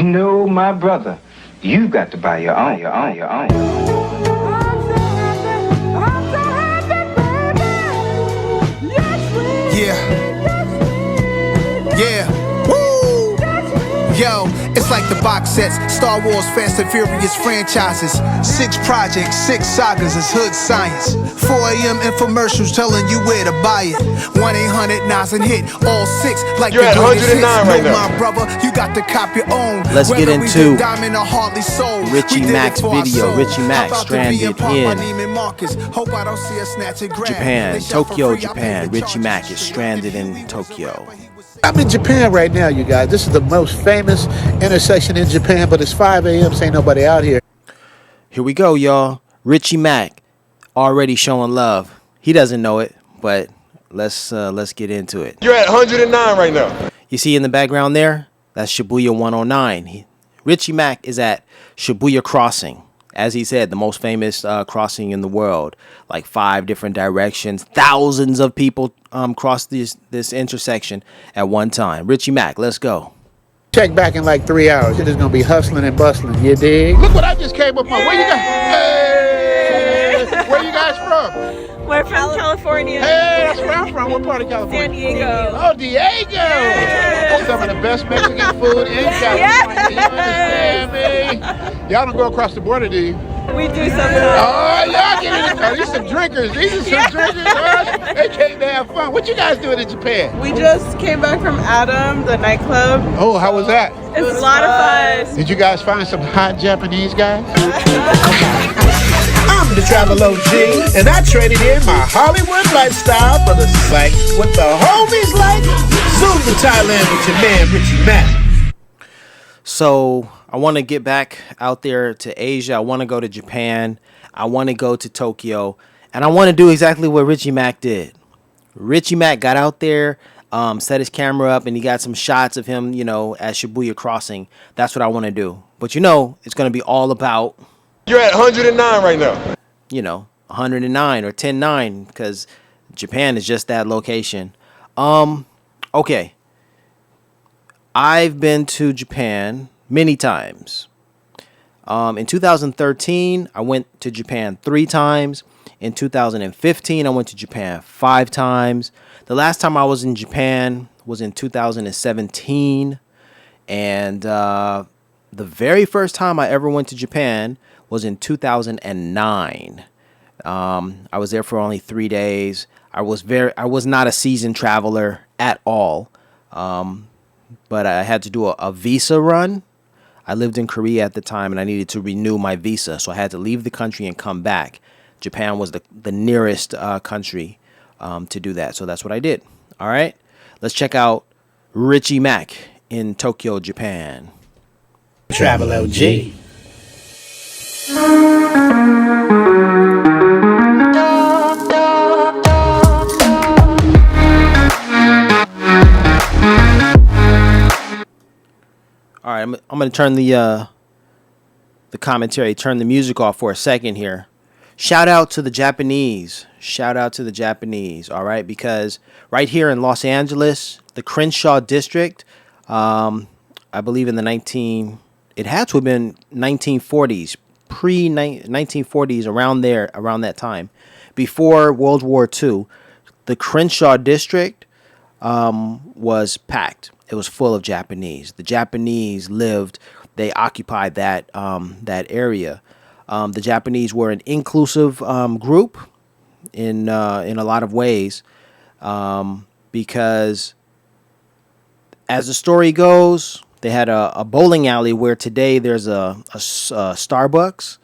No, my brother, you got to buy your own, your own. Yeah. Yeah. Woo! Yo, it's like the box sets, Star Wars, Fast and Furious franchises. 6 projects, 6 sagas, it's hood science. 4 a.m. infomercials telling you where to buy it. 1-800-NAS and hit all 6 like you're the at 109 right no, now. my brother, you got to cop your own. Let's get into sold, Richie Mac's video. Richie Mac stranded in Japan, Tokyo, Japan. Richie Mac is stranded in Tokyo. I'm in Japan right now, you guys. This is the most famous intersection in Japan, but it's 5 a.m., so ain't nobody out here. Here we go, y'all. Richie Mac already showing love. He doesn't know it, but let's get into it. You're at 109 right now. You see in the background there? That's Shibuya 109. Richie Mac is at Shibuya Crossing. As he said, the most famous crossing in the world. Like 5 different directions. Thousands of people cross this intersection at one time. Richie Mac, let's go. Check back in like 3 hours. It is going to be hustling and bustling. You dig? Look what I just came up on. Where you guys? Hey! Where you guys from? We're from California. Hey, that's where I'm from. What part of California? San Diego. Oh, Diego. That's some of the best Mexican food in California. You understand me? Y'all don't go across the border, do you? We do sometimes. Oh, y'all get in the These some drinkers. These are some drinkers. Huh? They came to have fun. What you guys doing in Japan? We just came back from Adam, the nightclub. Oh, how was that? It was a lot of fun. Did you guys find some hot Japanese guys? I'm the travel OG, and I traded in my Hollywood lifestyle for the site what the homies like. Zoom to Thailand with your man Richie Mac. So I want to get back out there to Asia. I want to go to Japan. I want to go to Tokyo. And I want to do exactly what Richie Mac did. Richie Mac got out there, set his camera up, and he got some shots of him, at Shibuya Crossing. That's what I want to do. But it's going to be all about... You're at 109 right now. 109 or 10-9 because Japan is just that location. Okay. I've been to Japan many times. In 2013, I went to Japan 3 times. In 2015, I went to Japan 5 times. The last time I was in Japan was in 2017. And the very first time I ever went to Japan was in 2009. I was there for only 3 days. I was not a seasoned traveler at all. But I had to do a visa run. I lived in Korea at the time and I needed to renew my visa. So I had to leave the country and come back. Japan was the nearest country to do that. So that's what I did. All right. Let's check out Richie Mac in Tokyo, Japan. Travel OG. All right, I'm going to turn the commentary, turn the music off for a second here. Shout out to the Japanese. Shout out to the Japanese, all right? Because right here in Los Angeles, the Crenshaw district, I believe in it had to have been 1940s, pre-1940s, around that time. Before World War II, the Crenshaw district was packed. It was full of Japanese. The Japanese they occupied that area. The Japanese were an inclusive group in a lot of ways, because as the story goes, they had a bowling alley where today there's a Starbucks,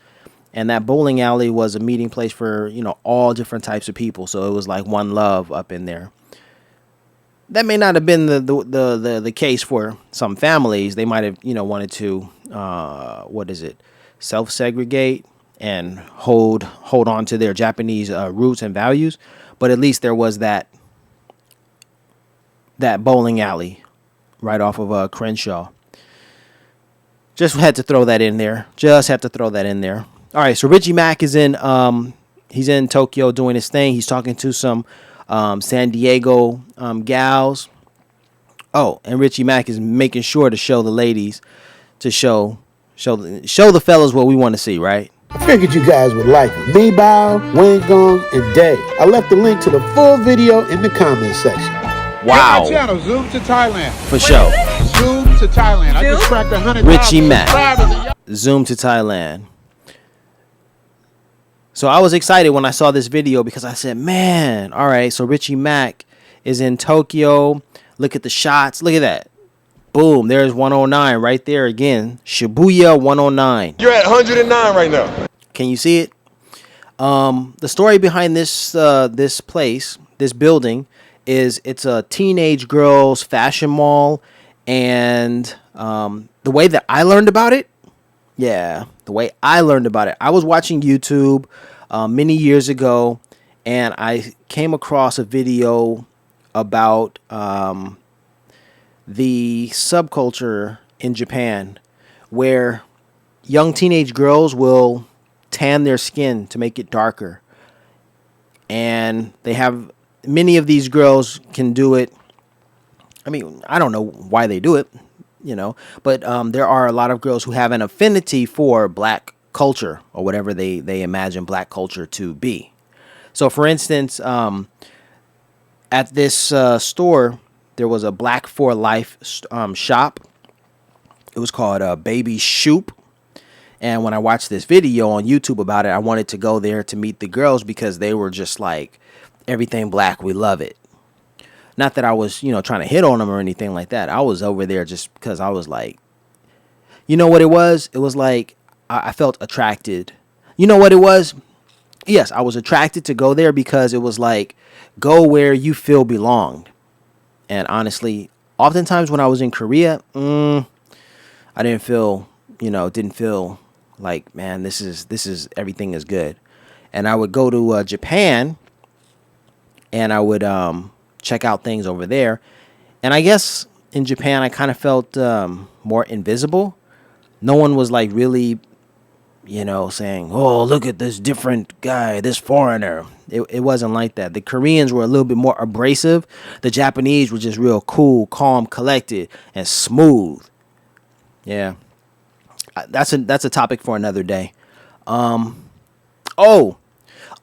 and that bowling alley was a meeting place for all different types of people. So it was like one love up in there. That may not have been the case for some families. They might have wanted to self-segregate and hold on to their Japanese roots and values. But at least there was that bowling alley right off of Crenshaw. Just had to throw that in there. All right, so Richie Mac is he's in Tokyo doing his thing. He's talking to some San Diego gals. Oh, and Richie Mac is making sure to show the ladies to show the fellas what we want to see, right? I figured you guys would like them. Me, Bao, Wayne Gong, and Dave. I left the link to the full video in the comment section. Wow. Hit my channel, Zoom to Thailand. For sure. Zoom to Thailand. I just cracked 100,000 Richie Mack. subscribers. Zoom to Thailand. So I was excited when I saw this video because I said, man, all right, so Richie Mack is in Tokyo. Look at the shots. Look at that. Boom, there's 109 right there again. Shibuya 109. You're at 109 right now. Can you see it? The story behind this place, this building, is it's a teenage girls fashion mall, and the way that I learned about it, I was watching YouTube many years ago, and I came across a video about the subculture in Japan where young teenage girls will tan their skin to make it darker. And they have many of these girls can do it. I mean, I don't know why they do it, but there are a lot of girls who have an affinity for black culture or whatever they imagine black culture to be. So, for instance, at this store, there was a Black for Life shop. It was called Baby Shoop. And when I watched this video on YouTube about it, I wanted to go there to meet the girls because they were just like, everything black, we love it. Not that I was, trying to hit on them or anything like that. I was over there just because I was like, you know what it was? It was like I felt attracted. You know what it was? Yes, I was attracted to go there because it was like, go where you feel belonged. And honestly, oftentimes when I was in Korea, I didn't feel like, man, this is everything is good. And I would go to Japan, and I would check out things over there. And I guess in Japan, I kind of felt more invisible. No one was like really, saying, oh, look at this different guy, this foreigner. It wasn't like that. The Koreans were a little bit more abrasive. The Japanese were just real cool, calm, collected, and smooth. Yeah. That's a topic for another day.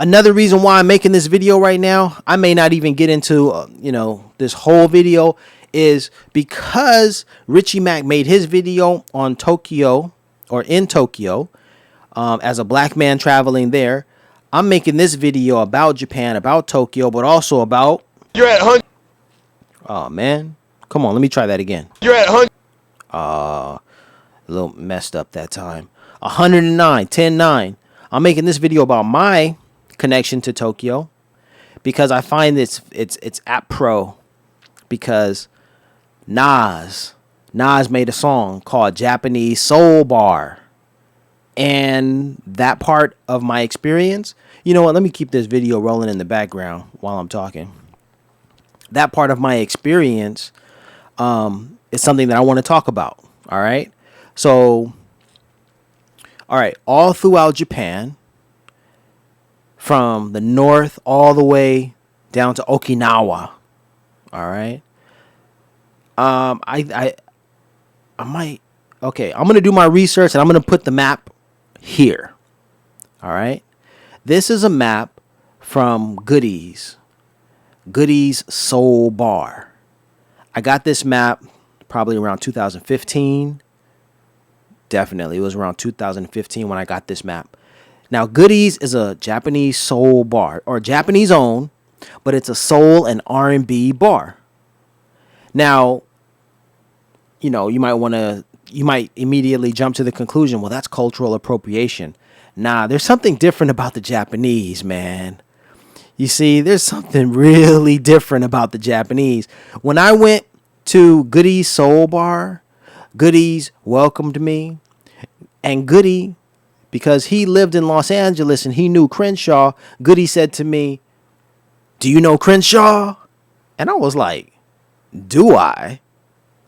Another reason why I'm making this video right now, I may not even get into, this whole video, is because Richie Mack made his video on Tokyo, or in Tokyo, as a black man traveling there. I'm making this video about Japan, about Tokyo, but also about... You're at 100. Oh, man. Come on, let me try that again. You're at 100. A little messed up that time. 109, 10-9. I'm making this video about my connection to Tokyo because I find it's apt pro because Nas made a song called Japanese Soul Bar. And that part of my experience, you know what, let me keep this video rolling in the background while I'm talking. That part of my experience is something that I want to talk about, all right? So, all right, all throughout Japan, from the north all the way down to Okinawa, all right? I might, okay, I'm going to do my research and I'm going to put the map here. All right. This is a map from Goody's Soul Bar. I got this map probably around 2015. Definitely. It was around 2015 when I got this map. Now, Goody's is a Japanese soul bar, or Japanese owned, but it's a soul and R&B bar. Now, you might immediately jump to the conclusion, well, that's cultural appropriation. Nah, there's something different about the Japanese, man. You see, there's something really different about the Japanese. When I went to Goody's Soul Bar, Goody's welcomed me. And Goody, because he lived in Los Angeles and he knew Crenshaw, Goody said to me, do you know Crenshaw? And I was like, do I?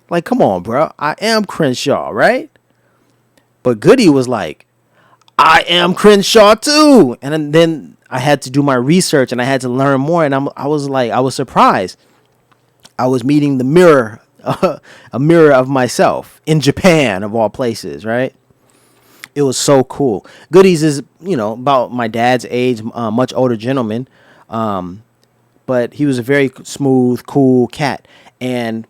Like, come on, bro. I am Crenshaw, right? But Goody was like, I am Crenshaw too. And then I had to do my research and I had to learn more. And I was surprised. I was meeting the mirror a mirror of myself in Japan, of all places, right? It was so cool. Goodies is, about my dad's age, much older gentleman. But he was a very smooth, cool cat. And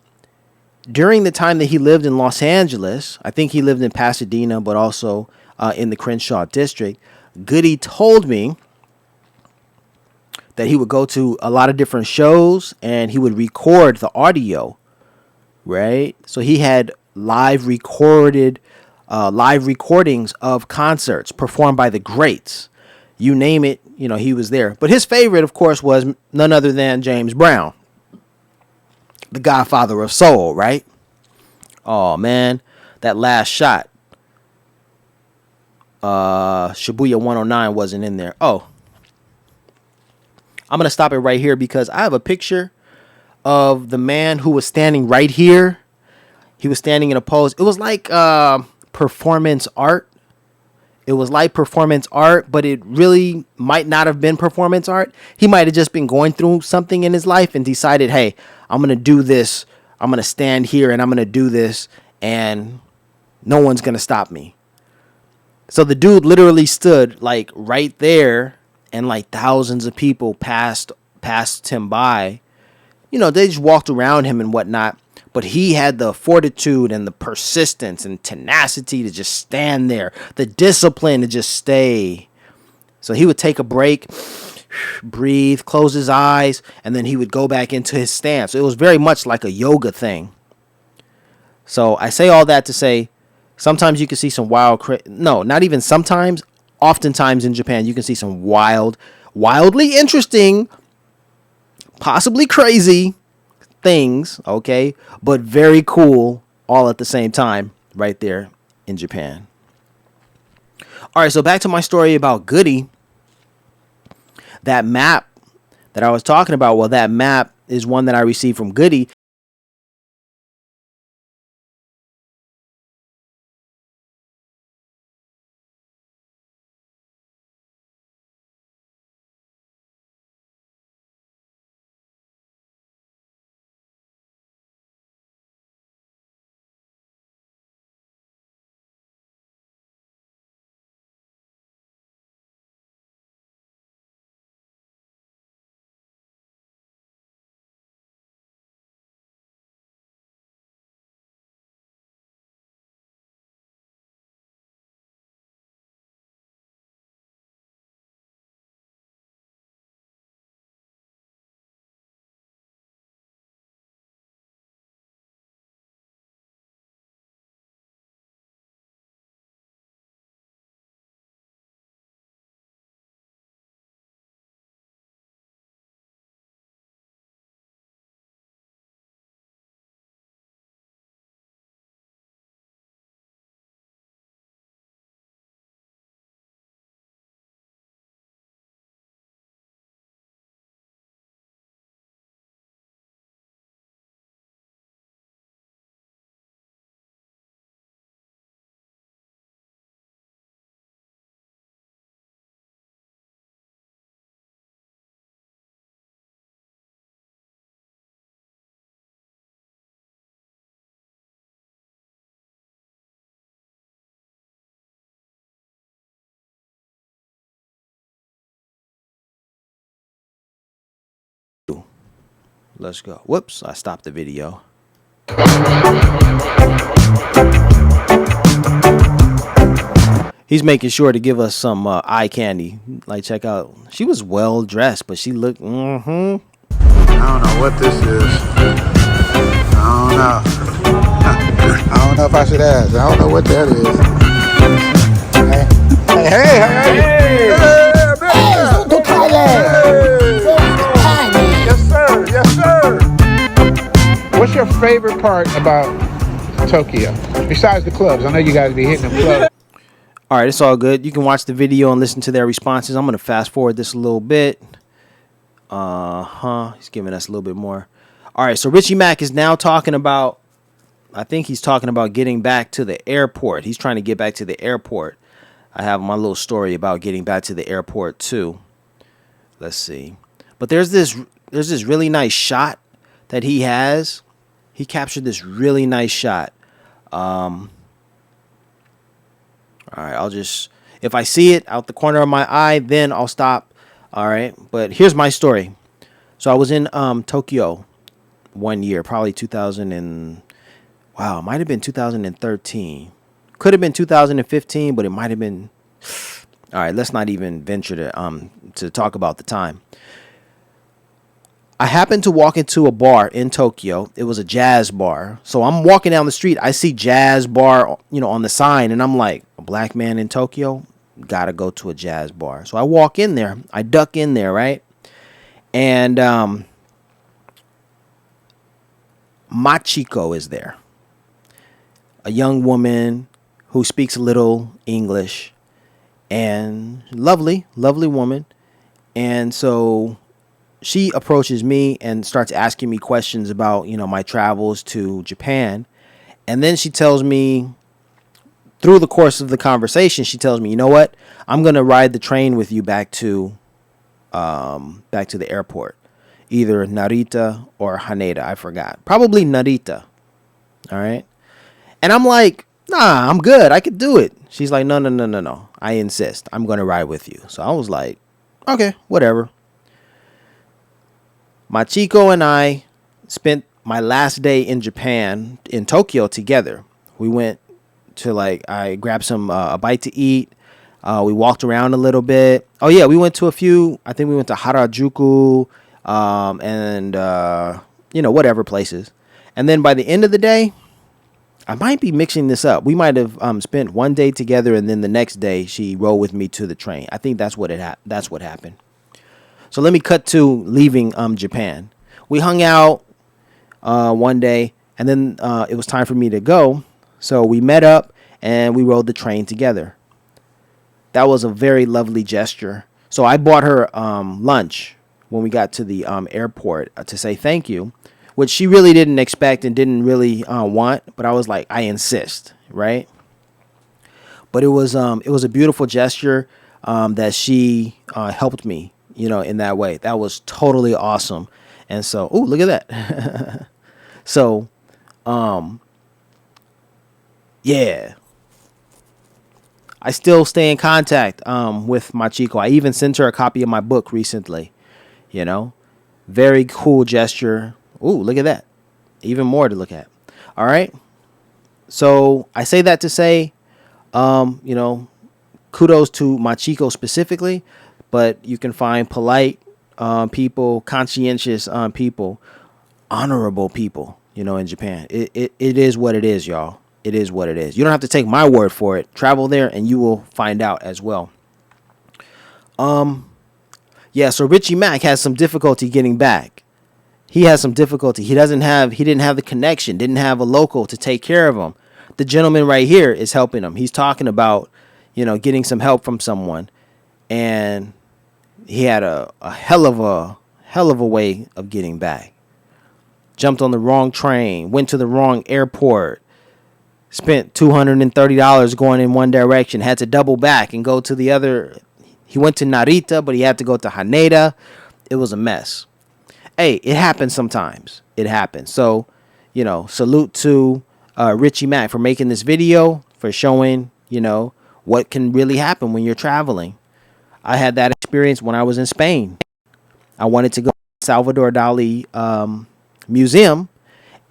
during the time that he lived in Los Angeles, I think he lived in Pasadena, but also in the Crenshaw district, Goody told me that he would go to a lot of different shows and he would record the audio, right? So he had live recordings of concerts performed by the greats. You name it, he was there. But his favorite, of course, was none other than James Brown, the godfather of soul, right? Oh, man, that last shot. Shibuya 109 wasn't in there. Oh, I'm going to stop it right here because I have a picture of the man who was standing right here. He was standing in a pose. It was like performance art. It was like performance art, but it really might not have been performance art. He might have just been going through something in his life and decided, hey, I'm going to do this. I'm going to stand here and I'm going to do this and no one's going to stop me. So the dude literally stood like right there and like thousands of people passed him by. They just walked around him and whatnot. But he had the fortitude and the persistence and tenacity to just stand there. The discipline to just stay. So he would take a break, breathe, close his eyes, and then he would go back into his stance. So it was very much like a yoga thing. So I say all that to say, sometimes you can see some not even sometimes. Oftentimes in Japan, you can see some wildly interesting, possibly crazy things, okay, but very cool all at the same time right there in Japan. All right, so back to my story about Goody. That map that I was talking about, well, that map is one that I received from Goody. Let's go. Whoops, I stopped the video. He's making sure to give us some eye candy. Like, check out. She was well dressed, but she looked. I don't know what this is. I don't know. I don't know if I should ask. I don't know what that is. Hey. To Thailand. Yes, sir. What's your favorite part about Tokyo? Besides the clubs. I know you guys be hitting them clubs. All right, it's all good. You can watch the video and listen to their responses. I'm going to fast forward this a little bit. He's giving us a little bit more. All right, so Richie Mack is now talking about, I think he's talking about getting back to the airport. He's trying to get back to the airport. I have my little story about getting back to the airport too. Let's see. But there's this really nice shot that he has he captured this really nice shot. All right, I'll just, if I see it out the corner of my eye, then I'll stop. All right, but here's my story. So I was in Tokyo one year, probably 2000 and, wow, it might have been 2013. Could have been 2015, but it might have been, all right, let's not even venture to talk about the time. I happened to walk into a bar in Tokyo. It was a jazz bar. So I'm walking down the street. I see jazz bar, on the sign. And I'm like, a black man in Tokyo? Gotta go to a jazz bar. So I walk in there. I duck in there, right? And Machiko is there. A young woman who speaks a little English. And lovely woman. And so she approaches me and starts asking me questions about, my travels to Japan. And then she tells me, through the course of the conversation, she tells me, you know what? I'm going to ride the train with you back to the airport. Either Narita or Haneda. I forgot. Probably Narita. All right. And I'm like, nah, I'm good. I could do it. She's like, no. I insist. I'm going to ride with you. So I was like, okay, whatever. Machiko and I spent my last day in Japan, in Tokyo, together. We went to, I grabbed a bite to eat. We walked around a little bit. Oh, yeah, we went to I think we went to Harajuku, and whatever places. And then by the end of the day, I might be mixing this up. We might have spent one day together, and then the next day she rode with me to the train. I think that's what happened. So let me cut to leaving Japan. We hung out one day, and then it was time for me to go. So we met up, and we rode the train together. That was a very lovely gesture. So I bought her lunch when we got to the airport to say thank you, which she really didn't expect and didn't really want. But I was like, I insist, right? But it was a beautiful gesture that she helped me, in that way. That was totally awesome. And so, ooh, look at that. So, yeah. I still stay in contact with Machiko. I even sent her a copy of my book recently, Very cool gesture. Ooh, look at that. Even more to look at. All right. So I say that to say, kudos to Machiko specifically, but you can find polite people, conscientious people, honorable people, in Japan. It is what it is, y'all. It is what it is. You don't have to take my word for it. Travel there and you will find out as well. Yeah, so Richie Mack has some difficulty getting back. He has some difficulty. He didn't have the connection, didn't have a local to take care of him. The gentleman right here is helping him. He's talking about, getting some help from someone. And he had a hell of a way of getting back. Jumped on the wrong train, went to the wrong airport, spent $230 going in one direction, had to double back and go to the other. He went to Narita, but he had to go to Haneda. It was a mess. Hey, it happens sometimes. It happens. So, salute to Richie Mack for making this video, for showing, what can really happen when you're traveling. I had that experience when I was in Spain. I wanted to go to the Salvador Dali museum,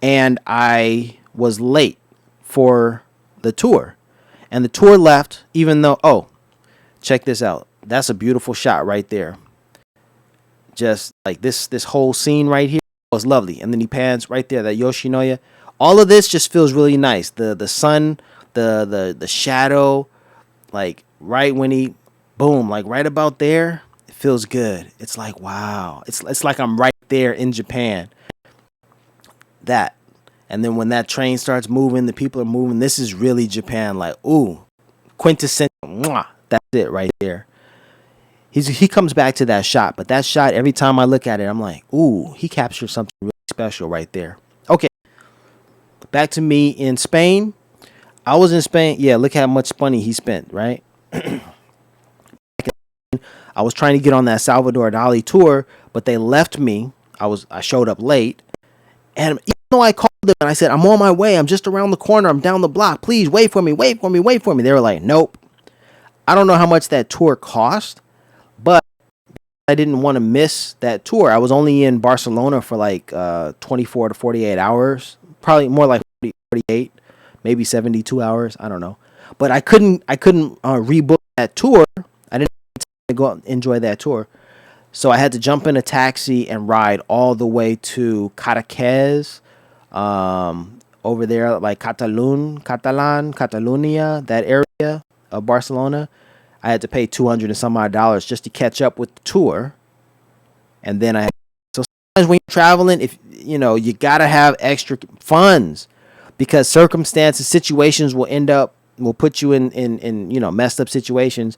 and I was late for the tour. And the tour left, even though, check this out. That's a beautiful shot right there. Just like this whole scene right here was lovely. And then he pans right there, that Yoshinoya. All of this just feels really nice. The sun, the shadow, like right when he, boom, like right about there, it feels good. It's like, wow. It's like I'm right there in Japan. That. And then when that train starts moving, the people are moving. This is really Japan. Like, ooh, quintessential. Mwah, that's it right there. He comes back to that shot, but that shot, every time I look at it, I'm like, ooh, he captured something really special right there. Okay, back to me in Spain. I was in Spain. Yeah, look how much money he spent, right? I was trying to get on that Salvador Dali tour, but they left me. I showed up late, and know I called them and I said, I'm on my way. I'm just around the corner. I'm down the block. Please wait for me. Wait for me. Wait for me. They were like, nope. I don't know how much that tour cost, but I didn't want to miss that tour. I was only in Barcelona for like 24 to 48 hours, probably more like 48, maybe 72 hours. I don't know, but I couldn't rebook that tour. I didn't go out and enjoy that tour, so I had to jump in a taxi and ride all the way to Cadaqués, over there, like Catalonia, that area of Barcelona. I had to pay $200 and some odd just to catch up with the tour. And then so sometimes when you're traveling, if you gotta have extra funds, because circumstances, situations will put you in messed up situations.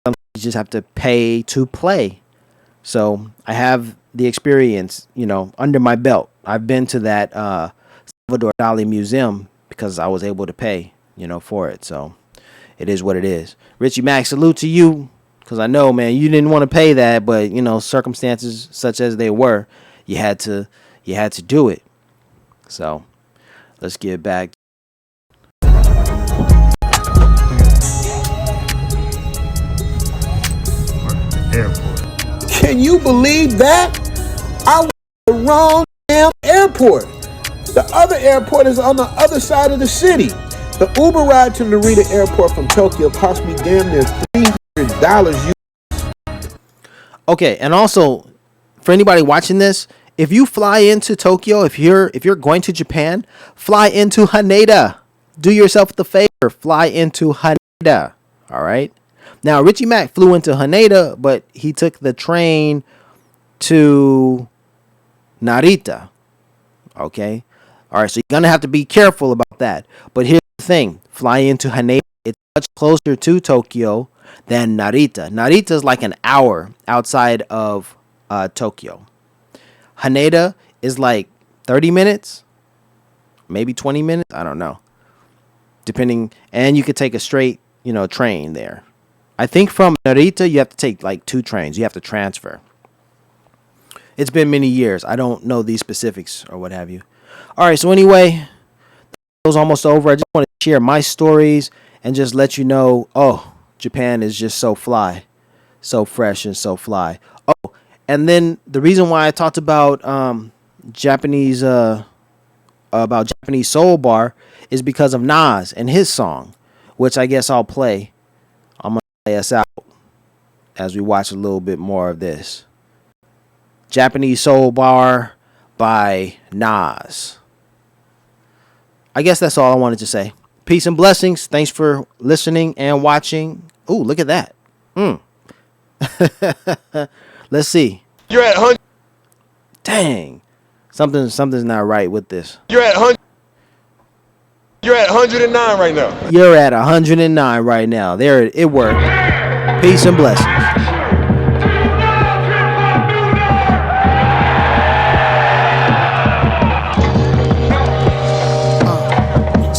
Sometimes you just have to pay to play. So I have the experience, under my belt. I've been to that Salvador Dali Museum because I was able to pay, for it. So it is what it is. Richie Mac, salute to you, because I know, man, you didn't want to pay that, but circumstances such as they were, you had to do it. So let's get back. Airport. Can you believe that? I was at the wrong damn airport. The other airport is on the other side of the city. The Uber ride to Narita Airport from Tokyo cost me damn near $300. Okay, and also for anybody watching this, if you fly into Tokyo, if you're going to Japan, fly into Haneda. Do yourself the favor, fly into Haneda. All right. Now Richie Mac flew into Haneda, but he took the train to Narita. Okay. All right, so you're gonna have to be careful about that. But here's the thing: fly into Haneda. It's much closer to Tokyo than Narita. Narita is like an hour outside of Tokyo. Haneda is like 30 minutes, maybe 20 minutes. I don't know, depending. And you could take a straight, train there. I think from Narita you have to take like 2 trains. You have to transfer. It's been many years. I don't know these specifics or what have you. All right, so anyway, the show's almost over. I just want to share my stories and just let you know, Japan is just so fly, so fresh and so fly. Oh, and then the reason why I talked about Japanese soul bar is because of Nas and his song, which I guess I'll play. I'm going to play us out as we watch a little bit more of this. Japanese Soul Bar by Nas. I guess that's all I wanted to say. Peace and blessings. Thanks for listening and watching. Ooh, look at that. Let's see. You're at 100. Dang. Something's not right with this. You're at 100. You're at 109 right now. You're at 109 right now. There it worked. Peace and blessings.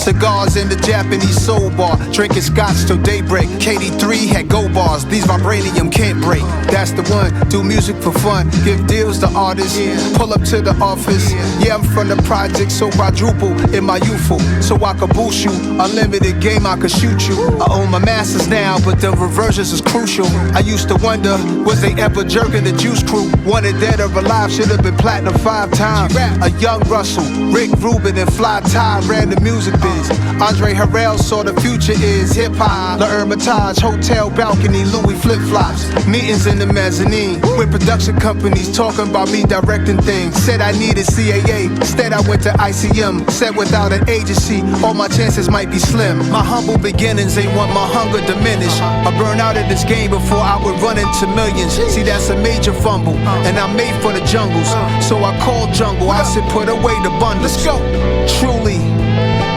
Cigars in the Japanese soul bar, drinking scotch till daybreak. KD3 had go bars, these vibranium can't break. That's the one, do music for fun, give deals to artists, pull up to the office. Yeah, I'm from the project, so quadruple in my youthful, so I could boost you. Unlimited game, I could shoot you. I own my masters now, but the reversions is crucial. I used to wonder, was they ever jerking the Juice Crew? Wanted dead or alive, should have been platinum 5 times. A young Russell, Rick Rubin and Fly Ty ran the music biz. Andre Harrell saw the future is hip-hop. The Hermitage, hotel balcony, Louis flip-flops. Meetings in the mezzanine with production companies talking about me directing things. Said I needed CAA, instead I went to ICM. Said without an agency, all my chances might be slim. My humble beginnings ain't want my hunger diminish. I burn out in this game before I would run into millions. See, that's a major fumble, and I'm made for the jungles. So I called jungle, I said put away the bundles. Let's go. Truly,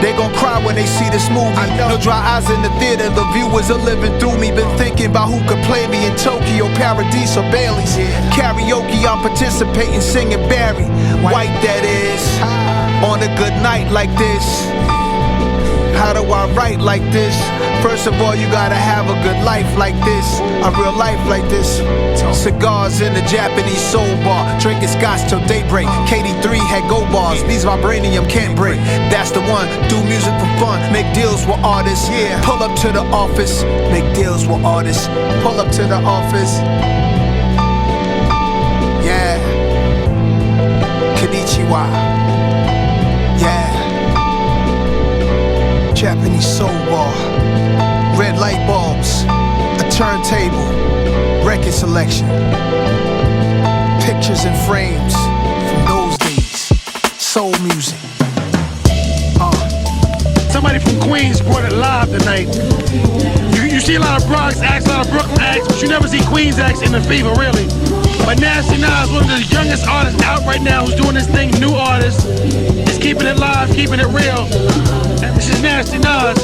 they gon' cry when they see this movie. No dry eyes in the theater, the viewers are living through me. Been thinking about who could play me in Tokyo, Paradise or Bailey's. Karaoke, I'm participating, singing Barry White, that is. On a good night like this, how do I write like this? First of all, you gotta have a good life like this, a real life like this. Cigars in the Japanese soul bar, drinking scotch till daybreak. KD3 had gold bars, these vibranium can't break. That's the one, do music for fun, make deals with artists. Pull up to the office, make deals with artists. Pull up to the office. Yeah. Konnichiwa. Yeah. Japanese soul bar, red light bulbs, a turntable, record selection, pictures and frames from those days, soul music. Somebody from Queens brought it live tonight. You see a lot of Bronx acts, a lot of Brooklyn acts, but you never see Queens acts in the fever, really. But Nasty Nas, one of the youngest artists out right now who's doing this thing, new artist, is keeping it live, keeping it real. And this is Nasty Nas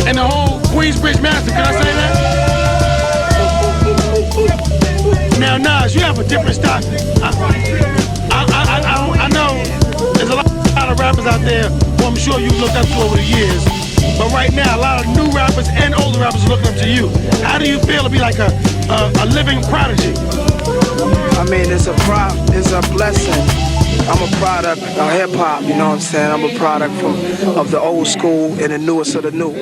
and the whole Queensbridge Massive. Can I say that? Now, Nas, you have a different style. I know there's a lot of rappers out there who I'm sure you've looked up to over the years. But right now, a lot of new rappers and older rappers are looking up to you. How do you feel to be like a living prodigy? I mean, it's a blessing. I'm a product of hip-hop, you know what I'm saying? I'm a product of the old school and the newest of the new.